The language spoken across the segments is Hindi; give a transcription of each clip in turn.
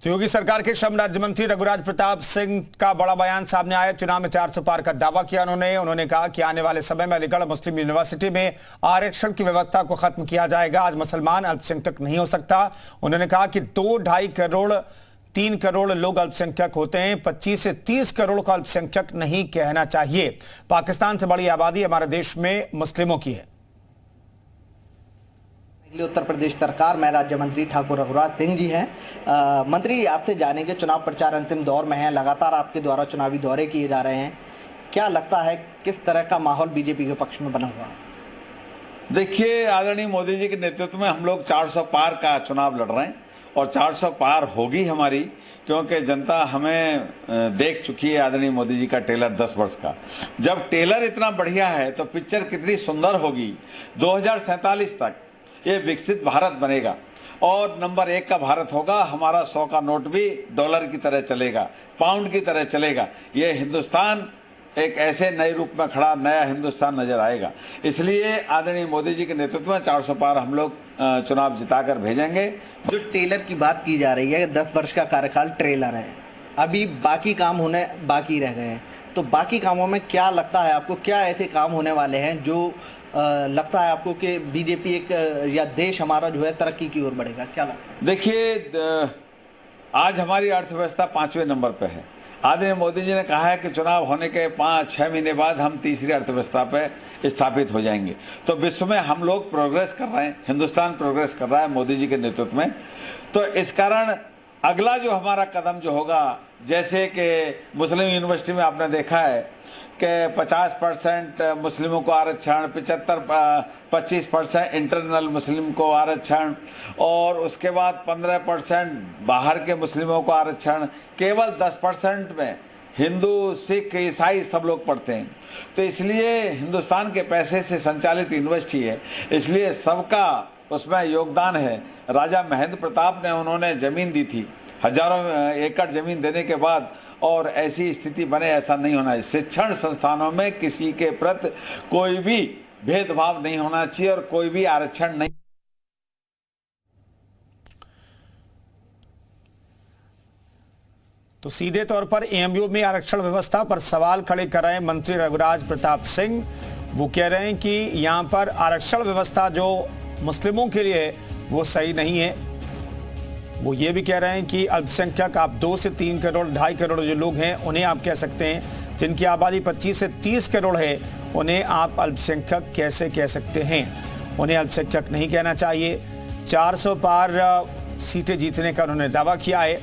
तो योगी सरकार के श्रम राज्य मंत्री रघुराज प्रताप सिंह का बड़ा बयान सामने आया। चुनाव में 400 पार का दावा किया उन्होंने कहा कि आने वाले समय में अलीगढ़ मुस्लिम यूनिवर्सिटी में आरक्षण की व्यवस्था को खत्म किया जाएगा। आज मुसलमान अल्पसंख्यक नहीं हो सकता। उन्होंने कहा कि 2-2.5 करोड़ 3 करोड़ लोग अल्पसंख्यक होते हैं, 25 से 30 करोड़ का अल्पसंख्यक नहीं कहना चाहिए। पाकिस्तान से बड़ी आबादी हमारे देश में मुस्लिमों की है। उत्तर प्रदेश सरकार में राज्य मंत्री ठाकुर रघुराज सिंह जी हैं। मंत्री, आपसे जानेंगे, चुनाव प्रचार अंतिम दौर में है, लगातार आपके द्वारा चुनावी दौरे किए जा रहे हैं। क्या लगता है किस तरह का माहौल बीजेपी के पक्ष में बना हुआ है? देखिए, आदरणीय मोदी जी के नेतृत्व में हम लोग 400 पार का चुनाव लड़ रहे हैं और 400 पार होगी हमारी, क्योंकि जनता हमें देख चुकी है। आदरणीय मोदी जी का टेलर 10 वर्ष का, जब टेलर इतना बढ़िया है तो पिक्चर कितनी सुंदर होगी। 2047 तक ये विकसित भारत बनेगा और नंबर 1 का भारत होगा। हमारा 100 का नोट भी डॉलर की तरह चलेगा, पाउंड की तरह चलेगा। ये हिंदुस्तान एक ऐसे नए रूप में खड़ा नया हिंदुस्तान नजर आएगा। इसलिए आदरणीय मोदी जी के नेतृत्व में 400 पार हम लोग चुनाव जिताकर भेजेंगे। जो टेलर की बात की जा रही है, 10 वर्ष का कार्यकाल ट्रेलर है, अभी बाकी काम होने बाकी रह गए हैं, तो बाकी कामों में क्या लगता है आपको, क्या ऐसे काम होने वाले हैं जो लगता है आपको कि बीजेपी एक या देश हमारा जो है तरक्की की ओर बढ़ेगा? क्या लगता है? देखिए, आज हमारी अर्थव्यवस्था 5वें नंबर पे है। आदरणीय मोदी जी ने कहा है कि चुनाव होने के 5-6 महीने बाद हम तीसरी अर्थव्यवस्था पे स्थापित हो जाएंगे। तो विश्व में हम लोग प्रोग्रेस कर रहे हैं, हिंदुस्तान प्रोग्रेस कर रहा है मोदी जी के नेतृत्व में। तो इस कारण अगला जो हमारा कदम जो होगा, जैसे कि मुस्लिम यूनिवर्सिटी में आपने देखा है कि 50% मुस्लिमों को आरक्षण, 25% इंटरनल मुस्लिम को आरक्षण और उसके बाद 15% बाहर के मुस्लिमों को आरक्षण, केवल 10% में हिंदू, सिख, ईसाई सब लोग पढ़ते हैं। तो इसलिए हिंदुस्तान के पैसे से संचालित यूनिवर्सिटी है, इसलिए सबका उसमें योगदान है। राजा महेंद्र प्रताप ने उन्होंने जमीन दी थी, हजारों एकड़ जमीन देने के बाद, और ऐसी स्थिति बने ऐसा नहीं होना है। शिक्षण संस्थानों में किसी के प्रति कोई भी भेदभाव नहीं होना चाहिए और कोई भी आरक्षण नहीं। तो सीधे तौर पर एएमयू में आरक्षण व्यवस्था पर सवाल खड़े कर रहे हैं मंत्री रघुराज प्रताप सिंह। वो कह रहे हैं कि यहां पर आरक्षण व्यवस्था जो मुस्लिमों के लिए है वो सही नहीं है। वो ये भी कह रहे हैं कि अल्पसंख्यक आप 2 से 3 करोड़ 2.5 करोड़ जो लोग हैं उन्हें आप कह सकते हैं, जिनकी आबादी 25 से 30 करोड़ है उन्हें आप अल्पसंख्यक कैसे कह सकते हैं? उन्हें अल्पसंख्यक नहीं कहना चाहिए। 400 पार सीटें जीतने का उन्होंने दावा किया है।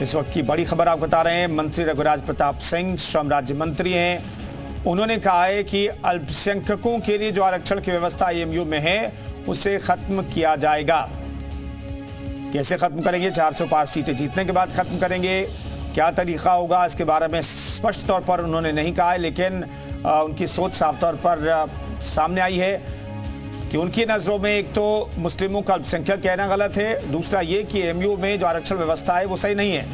इस वक्त की बड़ी खबर आप बता रहे हैं, मंत्री रघुराज प्रताप सिंह श्रम राज्य मंत्री हैं। उन्होंने कहा है कि अल्पसंख्यकों के लिए जो आरक्षण की व्यवस्था एएमयू में है उसे खत्म किया जाएगा। कैसे खत्म करेंगे? 400 पार सीटें जीतने के बाद खत्म करेंगे। क्या तरीका होगा इसके बारे में स्पष्ट तौर पर उन्होंने नहीं कहा है, लेकिन उनकी सोच साफ तौर पर सामने आई है कि उनकी नजरों में एक तो मुस्लिमों का अल्पसंख्यक कहना गलत है, दूसरा ये कि एएमयू में जो आरक्षण व्यवस्था है वो सही नहीं है।